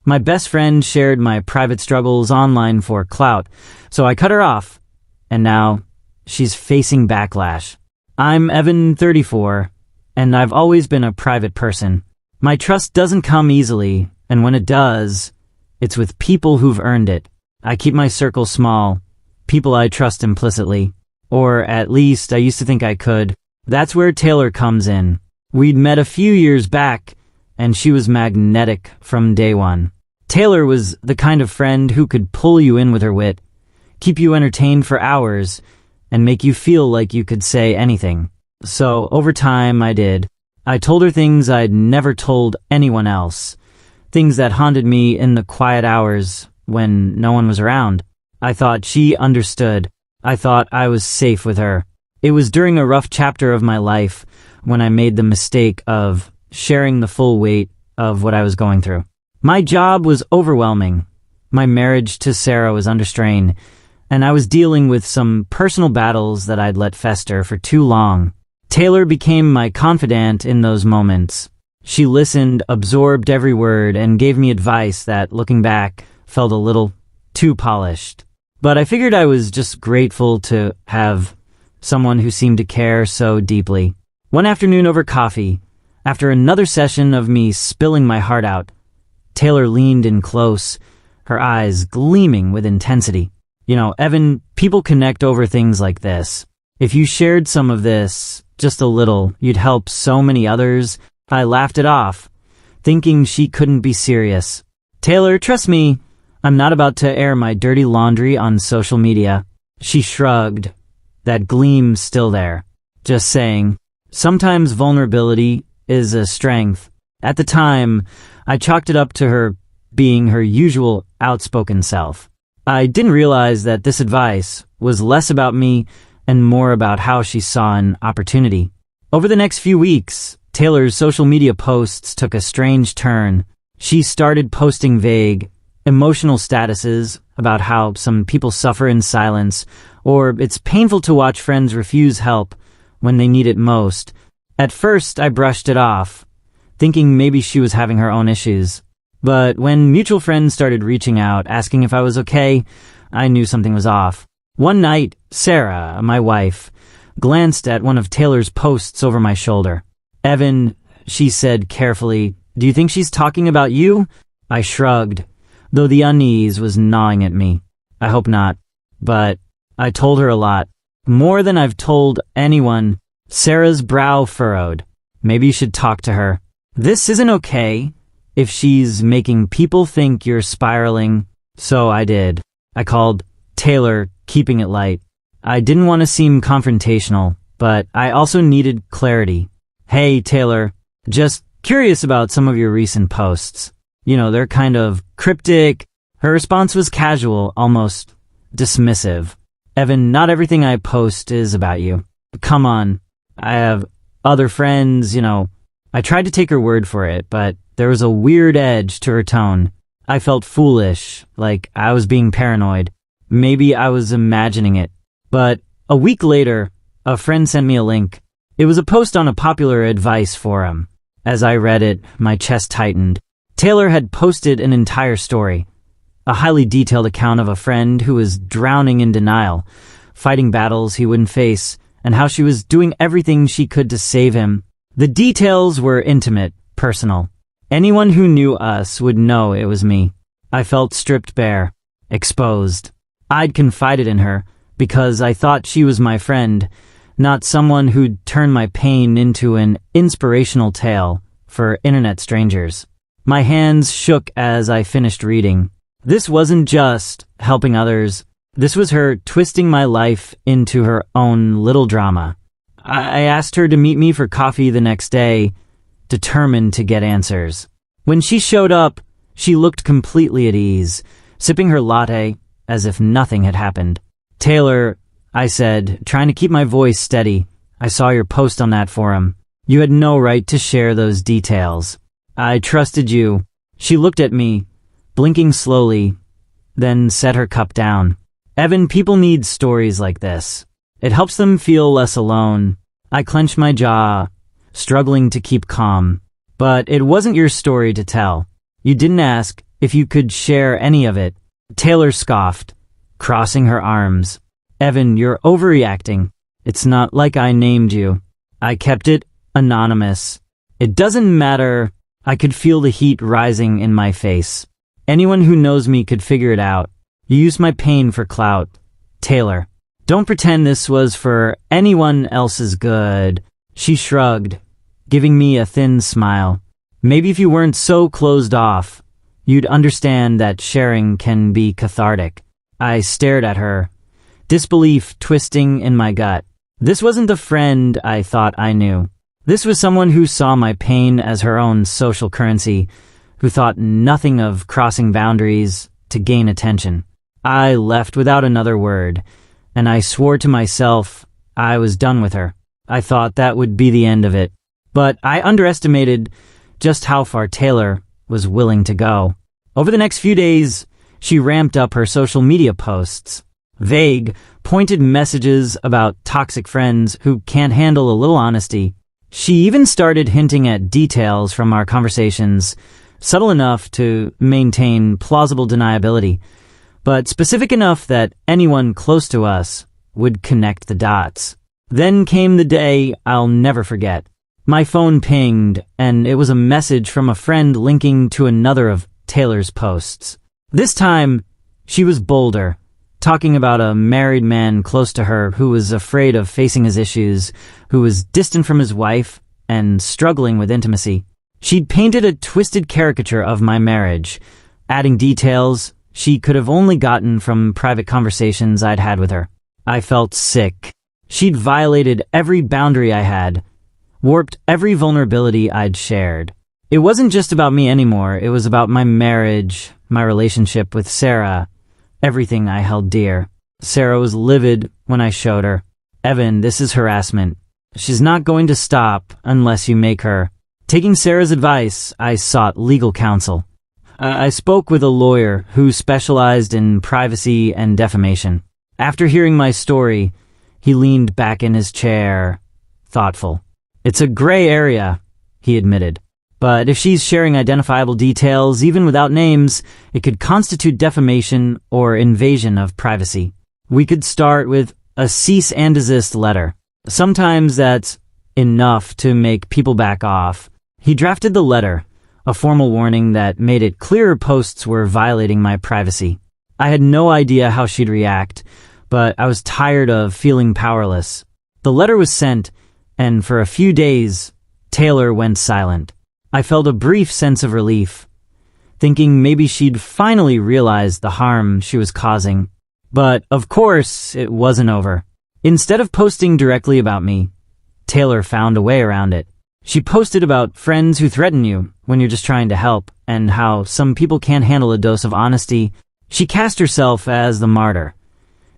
My best friend shared my private struggles online for Clout, so I cut her off, and now she's facing backlash. I'm Evan, 34, and I've always been a private person. My trust doesn't come easily, and when it does, it's with people who've earned it. I keep my circle small, people I trust implicitly. Or at least I used to think I could. That's where Taylor comes in. We'd met a few years back, and she was magnetic from day one. Taylor was the kind of friend who could pull you in with her wit, keep you entertained for hours, and make you feel like you could say anything. So over time I did. I told her things I'd never told anyone else. Things that haunted me in the quiet hours when no one was around. I thought she understood. I thought I was safe with her. It was during a rough chapter of my life when I made the mistake of sharing the full weight of what I was going through. My job was overwhelming. My marriage to Sarah was under strain, and I was dealing with some personal battles that I'd let fester for too long. Taylor became my confidant in those moments. She listened, absorbed every word, and gave me advice that, looking back, felt a little too polished. But I figured I was just grateful to have someone who seemed to care so deeply. One afternoon over coffee, after another session of me spilling my heart out, Taylor leaned in close, her eyes gleaming with intensity. You know, Evan, people connect over things like this. If you shared some of this, just a little, you'd help so many others. I laughed it off, thinking she couldn't be serious. Taylor, trust me, I'm not about to air my dirty laundry on social media. She shrugged, that gleam still there, just saying, sometimes vulnerability is a strength. At the time, I chalked it up to her being her usual outspoken self. I didn't realize that this advice was less about me and more about how she saw an opportunity. Over the next few weeks, Taylor's social media posts took a strange turn. She started posting vague, emotional statuses about how some people suffer in silence, or it's painful to watch friends refuse help when they need it most. At first, I brushed it off, thinking maybe she was having her own issues. But when mutual friends started reaching out, asking if I was okay, I knew something was off. One night, Sarah, my wife, glanced at one of Taylor's posts over my shoulder. "Evan," she said carefully, "do you think she's talking about you?" I shrugged, though the unease was gnawing at me. I hope not. But I told her a lot. More than I've told anyone. Sarah's brow furrowed. Maybe you should talk to her. This isn't okay if she's making people think you're spiraling. So I did. I called Taylor, keeping it light. I didn't want to seem confrontational, but I also needed clarity. "Hey, Taylor, just curious about some of your recent posts. You know, they're kind of cryptic." Her response was casual, almost dismissive. "Evan, not everything I post is about you. Come on, I have other friends, you know." I tried to take her word for it, but there was a weird edge to her tone. I felt foolish, like I was being paranoid. Maybe I was imagining it. But a week later, a friend sent me a link. It was a post on a popular advice forum. As I read it, my chest tightened. Taylor had posted an entire story, a highly detailed account of a friend who was drowning in denial, fighting battles he wouldn't face, and how she was doing everything she could to save him. The details were intimate, personal. Anyone who knew us would know it was me. I felt stripped bare, exposed. I'd confided in her because I thought she was my friend, not someone who'd turn my pain into an inspirational tale for internet strangers. My hands shook as I finished reading. This wasn't just helping others. This was her twisting my life into her own little drama. I asked her to meet me for coffee the next day, determined to get answers. When she showed up, she looked completely at ease, sipping her latte as if nothing had happened. "Taylor," I said, trying to keep my voice steady, "I saw your post on that forum. You had no right to share those details. I trusted you." She looked at me, blinking slowly, then set her cup down. "Evan, people need stories like this. It helps them feel less alone." I clenched my jaw, struggling to keep calm. "But it wasn't your story to tell. You didn't ask, if you could share any of it." Taylor scoffed, crossing her arms. "Evan, you're overreacting. It's not like I named you." I kept it anonymous. "It doesn't matter." I could feel the heat rising in my face. "Anyone who knows me could figure it out. You used my pain for clout. Taylor, don't pretend this was for anyone else's good." She shrugged, giving me a thin smile. "Maybe if you weren't so closed off, you'd understand that sharing can be cathartic." I stared at her, disbelief twisting in my gut. This wasn't the friend I thought I knew. This was someone who saw my pain as her own social currency, who thought nothing of crossing boundaries to gain attention. I left without another word, and I swore to myself I was done with her. I thought that would be the end of it. But I underestimated just how far Taylor was willing to go. Over the next few days, she ramped up her social media posts. Vague, pointed messages about toxic friends who can't handle a little honesty. She even started hinting at details from our conversations, subtle enough to maintain plausible deniability, but specific enough that anyone close to us would connect the dots. Then came the day I'll never forget. My phone pinged, and it was a message from a friend linking to another of Taylor's posts. This time, she was bolder, talking about a married man close to her who was afraid of facing his issues, who was distant from his wife and struggling with intimacy. She'd painted a twisted caricature of my marriage, adding details she could have only gotten from private conversations I'd had with her. I felt sick. She'd violated every boundary I had, warped every vulnerability I'd shared. It wasn't just about me anymore. It was about my marriage, my relationship with Sarah, everything I held dear. Sarah was livid when I showed her. "Evan, this is harassment. She's not going to stop unless you make her." Taking Sarah's advice, I sought legal counsel. I spoke with a lawyer who specialized in privacy and defamation. After hearing my story, he leaned back in his chair, thoughtful. "It's a gray area," he admitted. "But if she's sharing identifiable details, even without names, it could constitute defamation or invasion of privacy. We could start with a cease and desist letter. Sometimes that's enough to make people back off." He drafted the letter, a formal warning that made it clear posts were violating my privacy. I had no idea how she'd react, but I was tired of feeling powerless. The letter was sent, and for a few days, Taylor went silent. I felt a brief sense of relief, thinking maybe she'd finally realized the harm she was causing. But, of course, it wasn't over. Instead of posting directly about me, Taylor found a way around it. She posted about friends who threaten you when you're just trying to help, and how some people can't handle a dose of honesty. She cast herself as the martyr,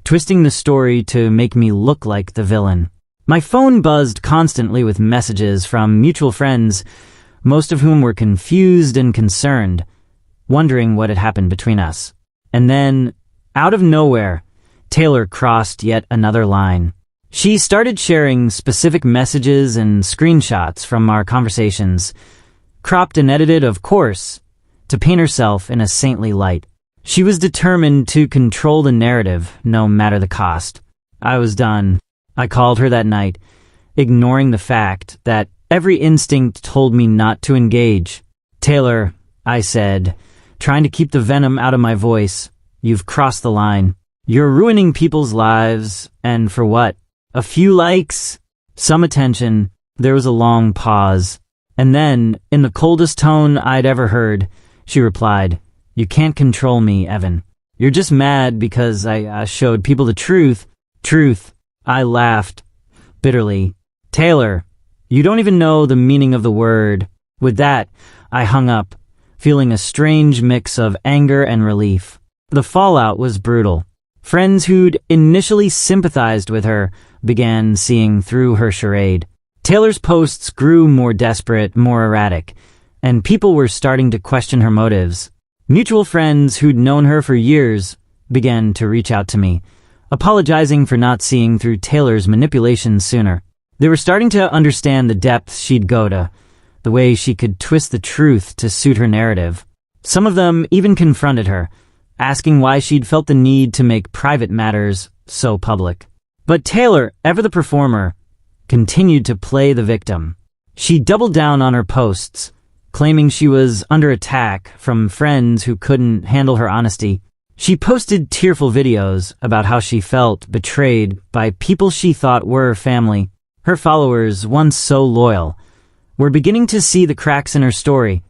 twisting the story to make me look like the villain. My phone buzzed constantly with messages from mutual friends, most of whom were confused and concerned, wondering what had happened between us. And then, out of nowhere, Taylor crossed yet another line. She started sharing specific messages and screenshots from our conversations, cropped and edited, of course, to paint herself in a saintly light. She was determined to control the narrative, no matter the cost. I was done. I called her that night, ignoring the fact that every instinct told me not to engage. "Taylor," I said, trying to keep the venom out of my voice, "you've crossed the line. You're ruining people's lives, and for what? A few likes? Some attention?" There was a long pause. And then, in the coldest tone I'd ever heard, she replied, "You can't control me, Evan. You're just mad because I showed people the truth." Truth. I laughed, bitterly. "Taylor, you don't even know the meaning of the word." With that, I hung up, feeling a strange mix of anger and relief. The fallout was brutal. Friends who'd initially sympathized with her began seeing through her charade. Taylor's posts grew more desperate, more erratic, and people were starting to question her motives. Mutual friends who'd known her for years began to reach out to me, apologizing for not seeing through Taylor's manipulations sooner. They were starting to understand the depths she'd go to, the way she could twist the truth to suit her narrative. Some of them even confronted her, asking why she'd felt the need to make private matters so public. But Taylor, ever the performer, continued to play the victim. She doubled down on her posts, claiming she was under attack from friends who couldn't handle her honesty. She posted tearful videos about how she felt betrayed by people she thought were family. Her followers, once so loyal, were beginning to see the cracks in her story,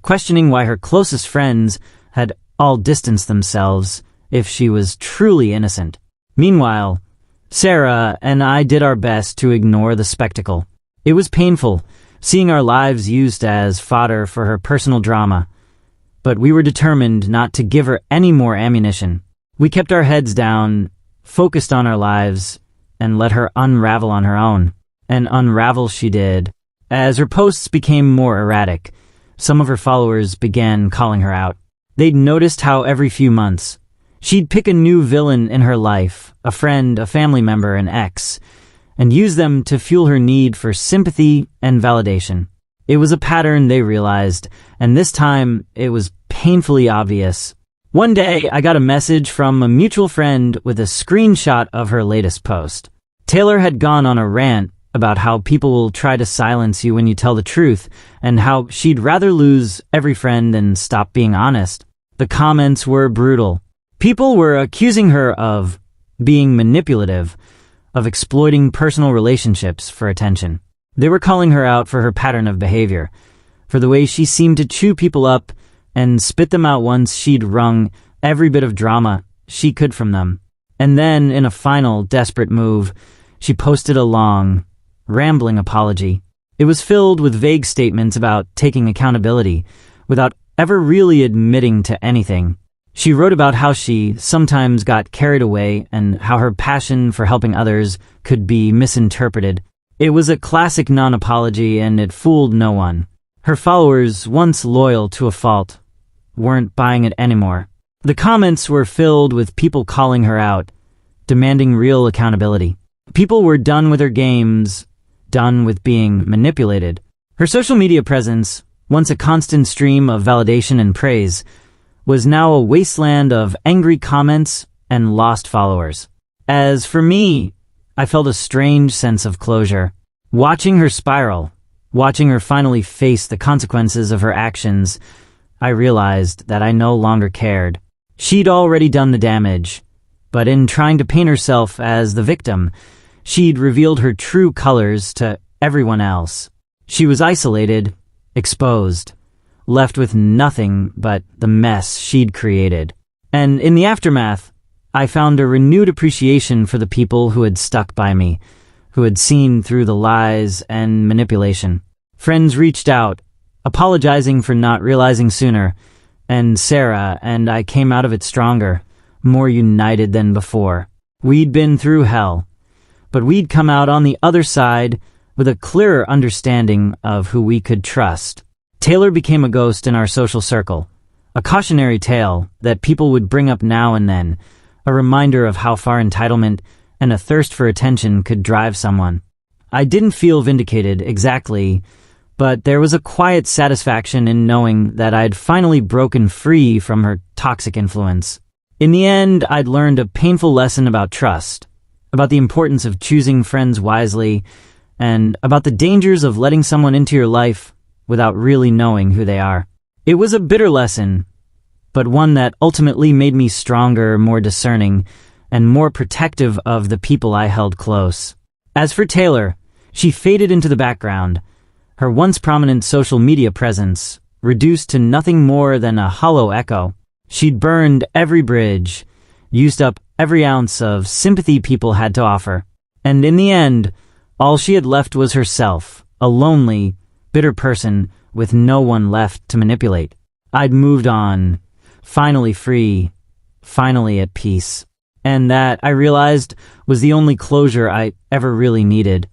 questioning why her closest friends had all distanced themselves if she was truly innocent. Meanwhile, Sarah and I did our best to ignore the spectacle. It was painful, seeing our lives used as fodder for her personal drama, but we were determined not to give her any more ammunition. We kept our heads down, focused on our lives, and let her unravel on her own. And unravel she did. As her posts became more erratic, some of her followers began calling her out. They'd noticed how every few months, she'd pick a new villain in her life, a friend, a family member, an ex, and use them to fuel her need for sympathy and validation. It was a pattern they realized, and this time it was painfully obvious. One day, I got a message from a mutual friend with a screenshot of her latest post. Taylor had gone on a rant about how people will try to silence you when you tell the truth, and how she'd rather lose every friend than stop being honest. The comments were brutal. People were accusing her of being manipulative, of exploiting personal relationships for attention. They were calling her out for her pattern of behavior, for the way she seemed to chew people up and spit them out once she'd wrung every bit of drama she could from them. And then, in a final, desperate move, she posted a long, rambling apology. It was filled with vague statements about taking accountability, without ever really admitting to anything. She wrote about how she sometimes got carried away and how her passion for helping others could be misinterpreted. It was a classic non-apology, and it fooled no one. Her followers, once loyal to a fault, weren't buying it anymore. The comments were filled with people calling her out, demanding real accountability. People were done with her games, done with being manipulated. Her social media presence, once a constant stream of validation and praise, was now a wasteland of angry comments and lost followers. As for me, I felt a strange sense of closure. Watching her spiral, watching her finally face the consequences of her actions, I realized that I no longer cared. She'd already done the damage, but in trying to paint herself as the victim, she'd revealed her true colors to everyone else. She was isolated, exposed, left with nothing but the mess she'd created. And in the aftermath, I found a renewed appreciation for the people who had stuck by me, who had seen through the lies and manipulation. Friends reached out, apologizing for not realizing sooner, and Sarah and I came out of it stronger, more united than before. We'd been through hell, but we'd come out on the other side with a clearer understanding of who we could trust. Taylor became a ghost in our social circle, a cautionary tale that people would bring up now and then, a reminder of how far entitlement and a thirst for attention could drive someone. I didn't feel vindicated exactly, but there was a quiet satisfaction in knowing that I'd finally broken free from her toxic influence. In the end, I'd learned a painful lesson about trust, about the importance of choosing friends wisely, and about the dangers of letting someone into your life without really knowing who they are. It was a bitter lesson, but one that ultimately made me stronger, more discerning, and more protective of the people I held close. As for Taylor, she faded into the background, her once prominent social media presence reduced to nothing more than a hollow echo. She'd burned every bridge, used up every ounce of sympathy people had to offer, and in the end, all she had left was herself, a lonely, bitter person with no one left to manipulate. I'd moved on, finally free, finally at peace. And that, I realized, was the only closure I ever really needed.